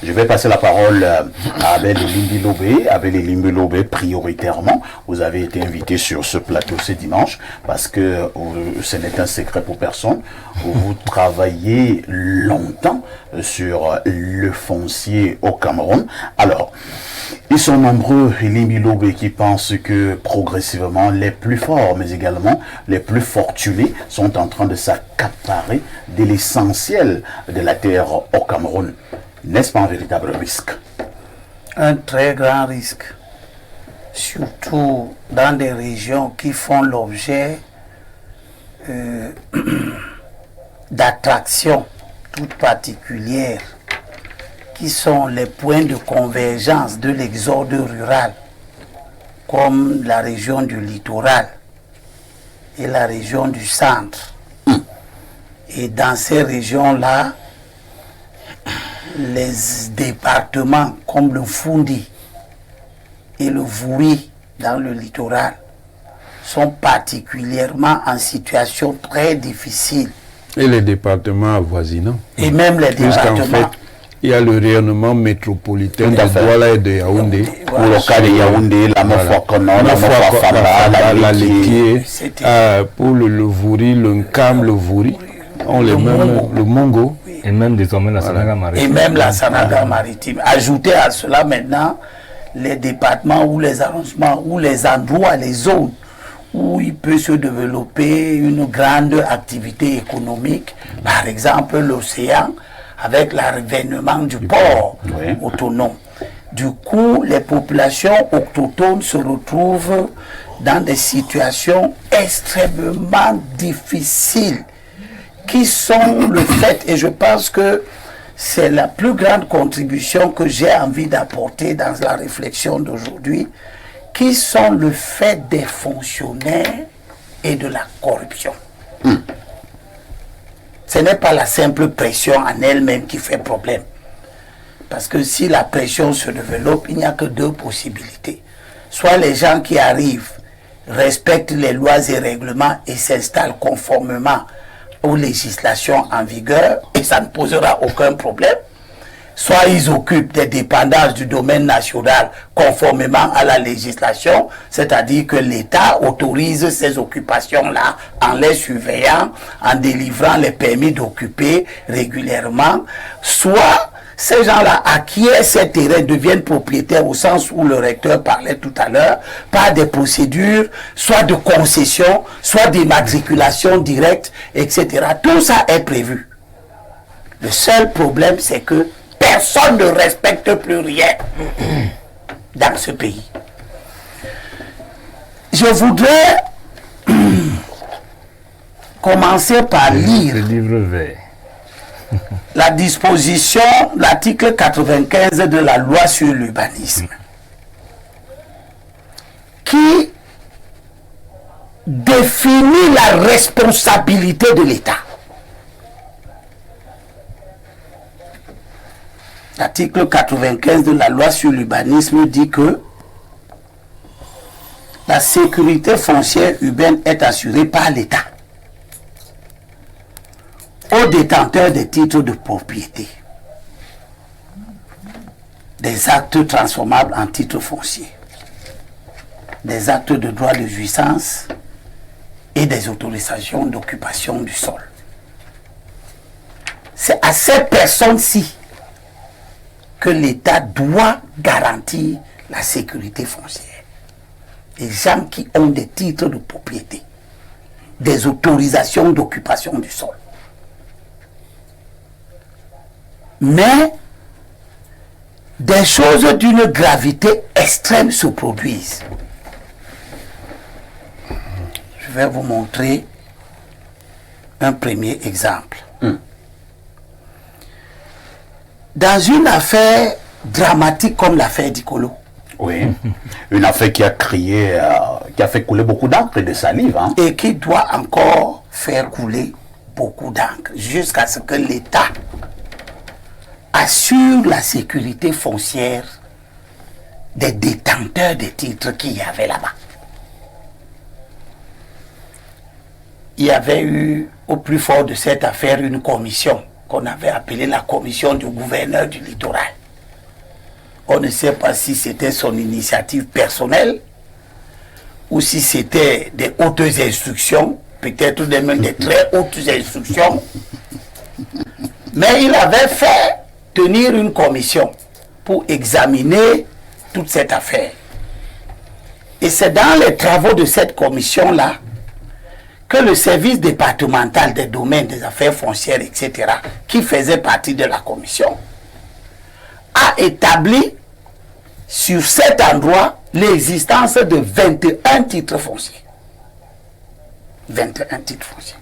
Je vais passer la parole à Abel Limbilobé. Abel Limbilobé, prioritairement, vous avez été invité sur ce plateau ce dimanche parce que ce n'est un secret pour personne. Vous travaillez longtemps sur le foncier au Cameroun. Alors, ils sont nombreux, Limbilobé, qui pensent que progressivement les plus forts, mais également les plus fortunés, sont en train de s'accaparer de l'essentiel de la terre au Cameroun. N'est-ce pas un véritable risque? Un très grand risque, surtout dans des régions qui font l'objet d'attractions toutes particulières, qui sont les points de convergence de l'exode rural, comme la région du littoral et la région du centre. Et dans ces régions-là, les départements comme le Fundi et le Vouri dans le littoral sont particulièrement en situation très difficile. Et les départements avoisinants. Et même les départements. Puisqu'en fait, il y a le rayonnement métropolitain de Douala et de Yaoundé. Pour le cas de Yaoundé, la Mofokono, la Mofafala, la Léquier, pour le Vouri, le Nkam, le Vouri, on les mêmes, le Mongo. Et même désormais la Sanaga maritime. Et même la Sanaga maritime. Ajoutez à cela maintenant les départements ou les arrondissements ou les endroits, les zones où il peut se développer une grande activité économique, par exemple l'océan, avec l'avènement du port autonome. Du coup, les populations autochtones se retrouvent dans des situations extrêmement difficiles qui sont le fait, et je pense que c'est la plus grande contribution que j'ai envie d'apporter dans la réflexion d'aujourd'hui, qui sont le fait des fonctionnaires et de la corruption. Ce n'est pas la simple pression en elle-même qui fait problème. Parce que si la pression se développe, il n'y a que deux possibilités. Soit les gens qui arrivent respectent les lois et règlements et s'installent conformément aux législations en vigueur, et ça ne posera aucun problème. Soit ils occupent des dépendances du domaine national conformément à la législation, c'est-à-dire que l'État autorise ces occupations-là en les surveillant, en délivrant les permis d'occuper régulièrement. Soit ces gens-là acquièrent ces terrains, deviennent propriétaires au sens où le recteur parlait tout à l'heure, par des procédures, soit de concession, soit d'immatriculation directe, etc. Tout ça est prévu. Le seul problème, c'est que personne ne respecte plus rien dans ce pays. Je voudrais commencer par lire Le livre vert. la disposition, l'article 95 de la loi sur l'urbanisme, qui définit la responsabilité de l'État. L'article 95 de la loi sur l'urbanisme dit que la sécurité foncière urbaine est assurée par l'État aux détenteurs des titres de propriété, des actes transformables en titres fonciers, des actes de droit de jouissance et des autorisations d'occupation du sol. C'est à ces personnes-ci que l'État doit garantir la sécurité foncière. Les gens qui ont des titres de propriété, des autorisations d'occupation du sol. Mais des choses d'une gravité extrême se produisent. Je vais vous montrer un premier exemple. Dans une affaire dramatique comme l'affaire d'Ikolo. Oui, une affaire qui a créé, qui a fait couler beaucoup d'encre et de salive. Hein. Et qui doit encore faire couler beaucoup d'encre jusqu'à ce que l'État assure la sécurité foncière des détenteurs des titres qu'il y avait là-bas. Il y avait eu, au plus fort de cette affaire, une commission qu'on avait appelée la commission du gouverneur du littoral. On ne sait pas si c'était son initiative personnelle ou si c'était des hautes instructions, peut-être même des très hautes instructions. Mais il avait fait tenir une commission pour examiner toute cette affaire. Et c'est dans les travaux de cette commission-là que le service départemental des domaines des affaires foncières, etc., qui faisait partie de la commission, a établi sur cet endroit l'existence de 21 titres fonciers. 21 titres fonciers.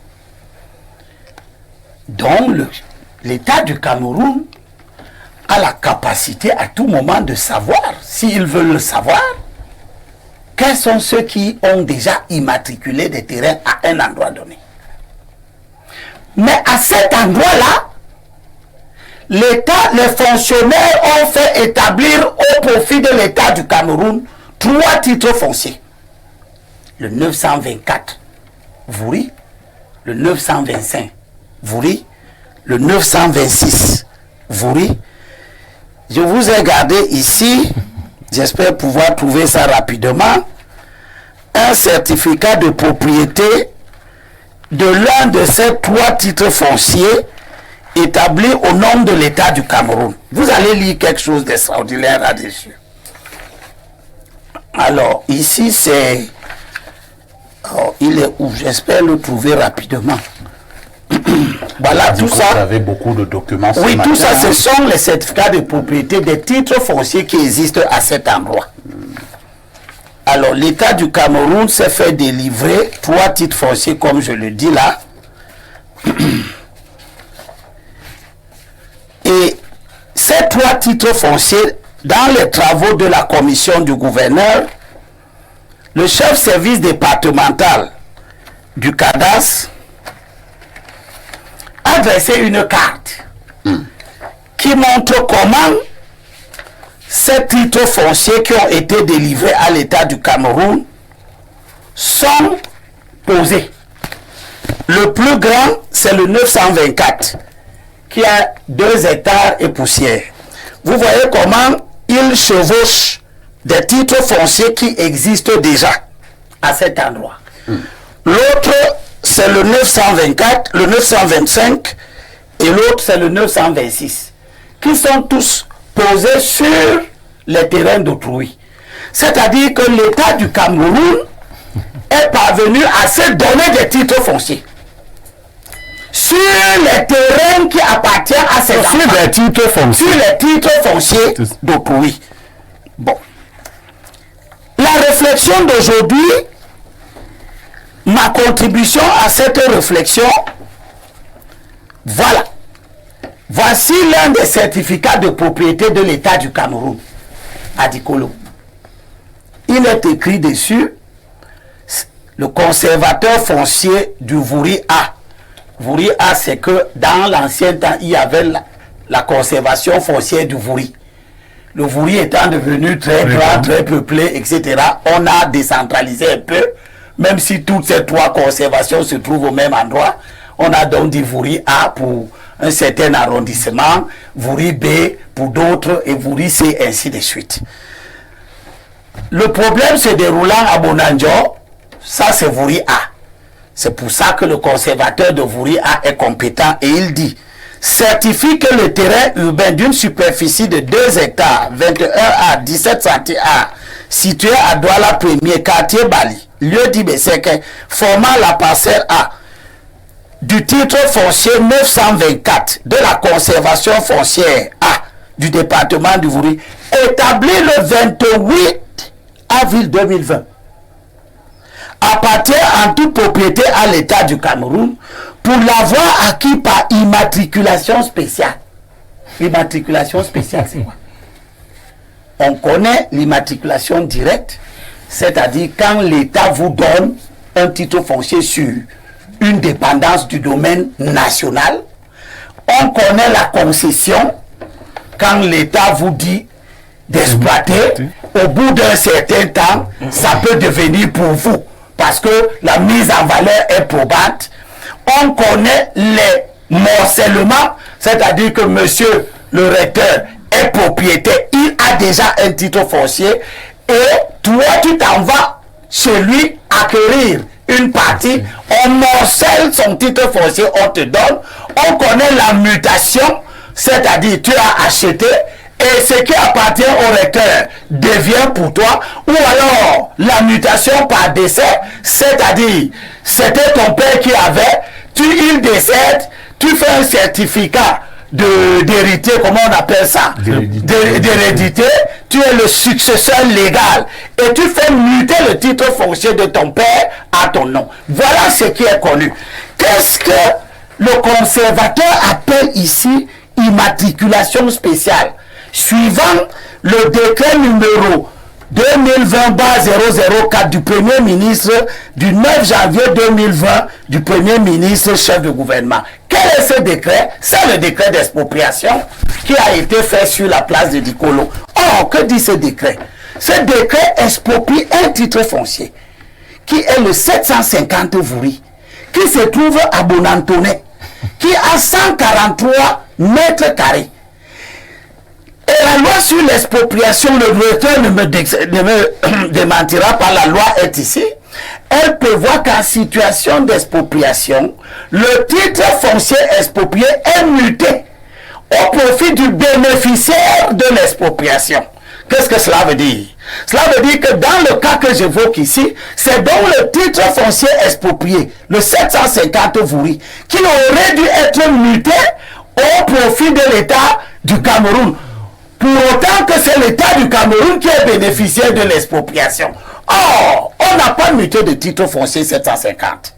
Donc l'État du Cameroun a la capacité à tout moment de savoir, s'ils veulent le savoir, quels sont ceux qui ont déjà immatriculé des terrains à un endroit donné. Mais à cet endroit-là, l'État, les fonctionnaires ont fait établir au profit de l'État du Cameroun 3 titres fonciers. Le 924, Vouri, le 925, Vouri, le 926, Vouri. Je vous ai gardé ici, j'espère pouvoir trouver ça rapidement, un certificat de propriété de l'un de ces 3 titres fonciers établi au nom de l'État du Cameroun. Vous allez lire quelque chose d'extraordinaire là-dessus. Alors, ici, c'est... Oh, il est où? J'espère le trouver rapidement. Voilà, tout ça. Vous avez beaucoup de documents. Oui, tout ça, ce sont les certificats de propriété des titres fonciers qui existent à cet endroit. Alors, l'État du Cameroun s'est fait délivrer 3 titres fonciers, comme je le dis là. Et ces 3 titres fonciers, dans les travaux de la commission du gouverneur, le chef service départemental du cadastre a dressé une carte qui montre comment ces titres fonciers qui ont été délivrés à l'État du Cameroun sont posés. Le plus grand, c'est le 924, qui a 2 hectares et poussière. Vous voyez comment il chevauche des titres fonciers qui existent déjà à cet endroit. L'autre, c'est le 924, le 925, et l'autre, c'est le 926, qui sont tous posés sur les terrains d'autrui. C'est-à-dire que l'État du Cameroun est parvenu à se donner des titres fonciers sur les terrains qui appartiennent à ces enfants. Sur les titres fonciers. Sur les titres fonciers d'autrui. Bon. La réflexion d'aujourd'hui, ma contribution à cette réflexion, voilà. Voici l'un des certificats de propriété de l'État du Cameroun, à Dikolo. Il est écrit dessus, le conservateur foncier du Vouri A. Vouri A, c'est que dans l'ancien temps, il y avait la conservation foncière du Vouri. Le Vouri étant devenu très grand, très peuplé, etc., on a décentralisé un peu, même si toutes ces 3 conservations se trouvent au même endroit. On a donc dit Vouri A pour un certain arrondissement, Vouri B pour d'autres, et Vouri C, ainsi de suite. Le problème se déroulant à Bonanjo, ça c'est Vouri A. C'est pour ça que le conservateur de Vouri A est compétent, et il dit: certifie que le terrain urbain d'une superficie de 2 hectares, 21 à 17 centiares, situé à Douala 1er, quartier Bali, lieu dit Beseke, formant la parcelle A du titre foncier 924 de la conservation foncière A du département du Vouri, établi le 28 avril 2020, appartient en toute propriété à l'État du Cameroun pour l'avoir acquis par immatriculation spéciale. L'immatriculation spéciale, c'est quoi? On connaît l'immatriculation directe, c'est-à-dire quand l'État vous donne un titre foncier sur une dépendance du domaine national. On connaît la concession quand l'État vous dit d'exploiter. Au bout d'un certain temps, ça peut devenir pour vous, parce que la mise en valeur est probante. On connaît les morcellements, c'est-à-dire que monsieur le recteur est propriétaire, il a déjà un titre foncier et toi tu t'en vas chez lui acquérir une partie, on morcelle son titre foncier, on te donne, on connaît la mutation, c'est-à-dire tu as acheté et ce qui appartient au recteur devient pour toi, ou alors la mutation par décès, c'est-à-dire c'était ton père qui avait, il décède, tu fais un certificat d'héritier, comment on appelle ça, d'hérédité, tu es le successeur légal et tu fais muter le titre foncier de ton père à ton nom. Voilà ce qui est connu. Qu'est-ce que le conservateur appelle ici immatriculation spéciale? Suivant le décret numéro 2020-004 du Premier ministre du 9 janvier 2020 du Premier ministre chef de gouvernement. Quel est ce décret? C'est le décret d'expropriation qui a été fait sur la place de Dikolo. Or, que dit ce décret? Ce décret exproprie un titre foncier qui est le 750 Vouri, qui se trouve à Bonantoné, qui a 143 mètres carrés. Et la loi sur l'expropriation, le directeur ne me démentira pas, la loi est ici. Elle prévoit qu'en situation d'expropriation, le titre foncier exproprié est muté au profit du bénéficiaire de l'expropriation. Qu'est-ce que cela veut dire? Cela veut dire que dans le cas que j'évoque ici, c'est donc le titre foncier exproprié, le 750 Vouri, qui aurait dû être muté au profit de l'État du Cameroun. Pour autant que c'est l'État du Cameroun qui est bénéficiaire de l'expropriation. Or, on n'a pas muté de titre foncier 750.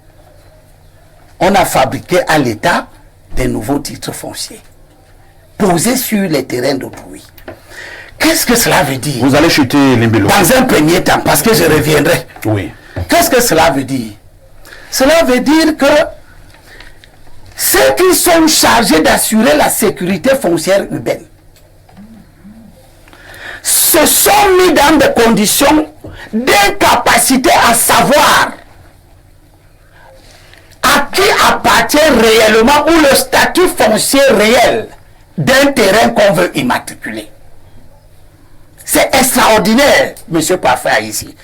On a fabriqué à l'État des nouveaux titres fonciers, posés sur les terrains d'autrui. Qu'est-ce que cela veut dire? Vous allez chuter Limbé-Lobé. Dans un premier temps, parce que je reviendrai. Oui. Qu'est-ce que cela veut dire? Cela veut dire que ceux qui sont chargés d'assurer la sécurité foncière urbaine se sont mis dans des conditions d'incapacité à savoir à qui appartient réellement ou le statut foncier réel d'un terrain qu'on veut immatriculer. C'est extraordinaire, monsieur Parfait, ici.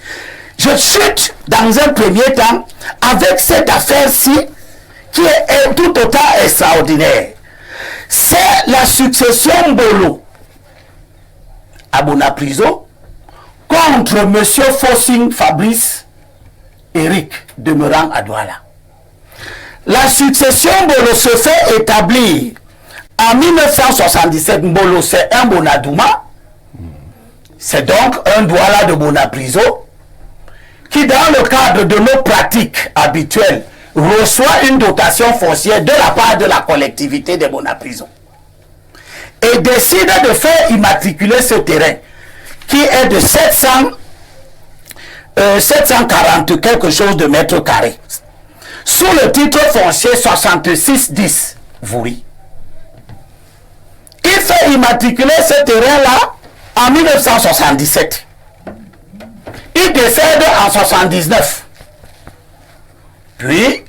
Je chute dans un premier temps avec cette affaire-ci qui est tout autant extraordinaire. C'est la succession Bolo à Bonapriso contre M. Fossing Fabrice Eric demeurant à Douala. La succession Bolo se fait établir en 1977. Bolo, c'est un Bonadouma, c'est donc un Douala de Bonapriso qui, dans le cadre de nos pratiques habituelles, reçoit une dotation foncière de la part de la collectivité de Bonapriso et décide de faire immatriculer ce terrain qui est de 740 quelque chose de mètres carrés sous le titre foncier 6610 Vouri. Il fait immatriculer ce terrain-là en 1977. Il décède en 1979. Puis,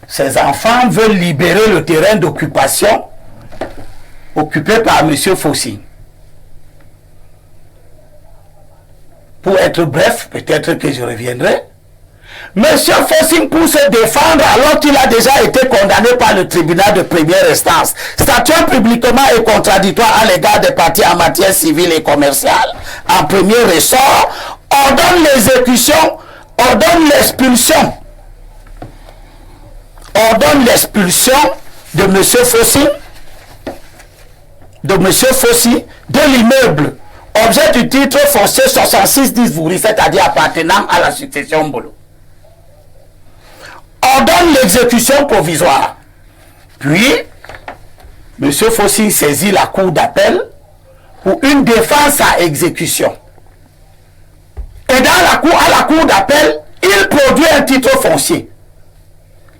ses enfants veulent libérer le terrain d'occupation occupé par M. Fossi. Pour être bref, peut-être que je reviendrai. M. Fossi, pour se défendre alors qu'il a déjà été condamné par le tribunal de première instance, statuant publiquement et contradictoire à l'égard des parties en matière civile et commerciale, en premier ressort, ordonne l'exécution, ordonne l'expulsion de M. Fossi, de l'immeuble, objet du titre foncier 6610 Vouri, c'est-à-dire appartenant à la succession Bolo. Ordonne l'exécution provisoire. Puis, M. Fossi saisit la cour d'appel pour une défense à exécution. Et à la cour d'appel, il produit un titre foncier,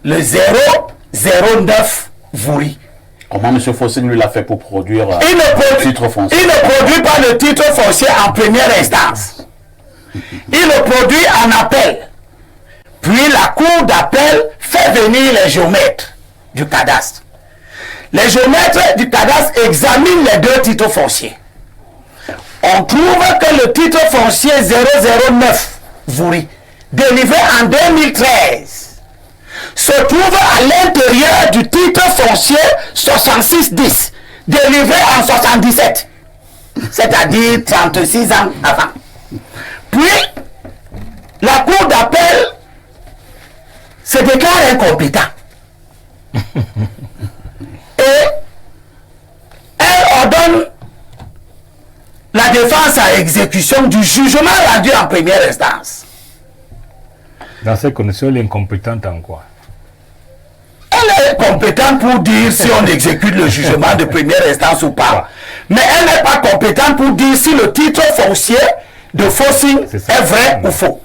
le 009 Vouri. Comment M. Fossé lui l'a fait pour produire le titre foncier? Il ne produit pas le titre foncier en première instance. Il le produit en appel. Puis la cour d'appel fait venir les géomètres du cadastre. Les géomètres du cadastre examinent les deux titres fonciers. On trouve que le titre foncier 009 Vouri, délivré en 2013, se trouve à l'intérieur du titre foncier 6610, délivré en 77, c'est-à-dire 36 ans avant. Puis, la cour d'appel se déclare incompétent. Et elle ordonne la défense à exécution du jugement rendu en première instance. Dans ces conditions, elle est incompétente en quoi? Elle est compétente pour dire si on exécute le jugement de première instance ou pas. Mais elle n'est pas compétente pour dire si le titre foncier de Fossing est vrai ou faux.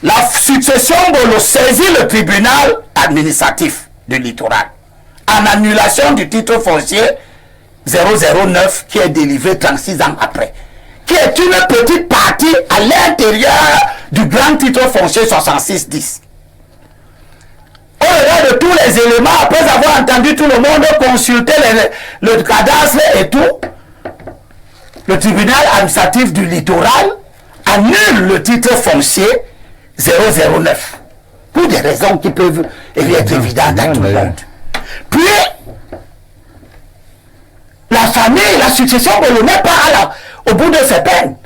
La succession Bolo saisit le tribunal administratif du littoral en annulation du titre foncier 009 qui est délivré 36 ans après, qui est une petite partie à l'intérieur du grand titre foncier 6610. Au regard de tous les éléments, après avoir entendu tout le monde consulter le cadastre et tout, le tribunal administratif du littoral annule le titre foncier 009 pour des raisons qui peuvent être évidentes à tout le monde. Puis, la famille, la succession ne le met pas au bout de ses peines,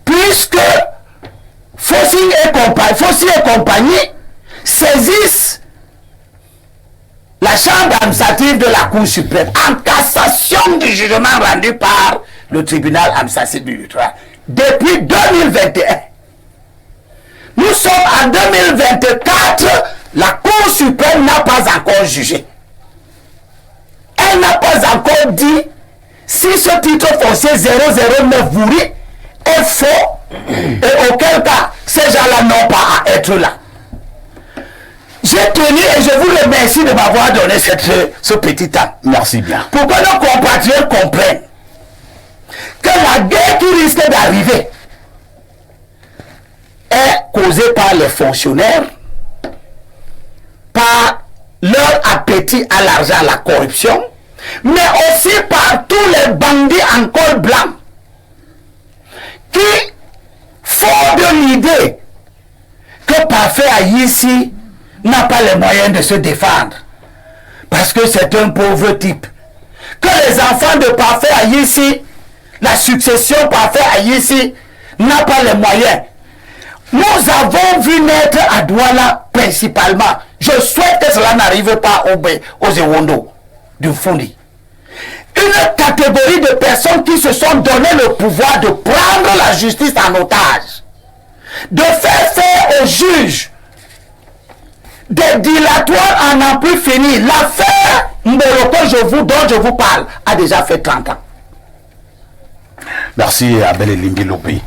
puisque Fossi et compagnie saisissent la chambre administrative de la Cour suprême en cassation du jugement rendu par le tribunal administratif du littoral depuis 2021. Nous sommes en 2024, la Cour suprême n'a pas encore jugé. Elle n'a pas encore dit si ce titre foncier 009 Vouri est faux et auquel cas ces gens-là n'ont pas à être là. J'ai tenu et je vous remercie de m'avoir donné ce petit temps. Merci bien. Pour que nos compatriotes comprennent que la guerre qui risque d'arriver est causée par les fonctionnaires, par leur appétit à l'argent, à la corruption, mais aussi par tous les bandits en col blanc qui font de l'idée que Parfait Ayissi n'a pas les moyens de se défendre parce que c'est un pauvre type, que les enfants de Parfait Ayissi, la succession Parfait Ayissi n'a pas les moyens. Nous avons vu naître à Douala principalement. Je souhaite que cela n'arrive pas aux Ewondo du Fundi. Une catégorie de personnes qui se sont donné le pouvoir de prendre la justice en otage, de faire aux juges des dilatoires en n'en plus finir. L'affaire Mboloko dont je vous parle a déjà fait 30 ans. Merci Abel Elimbi Lobé.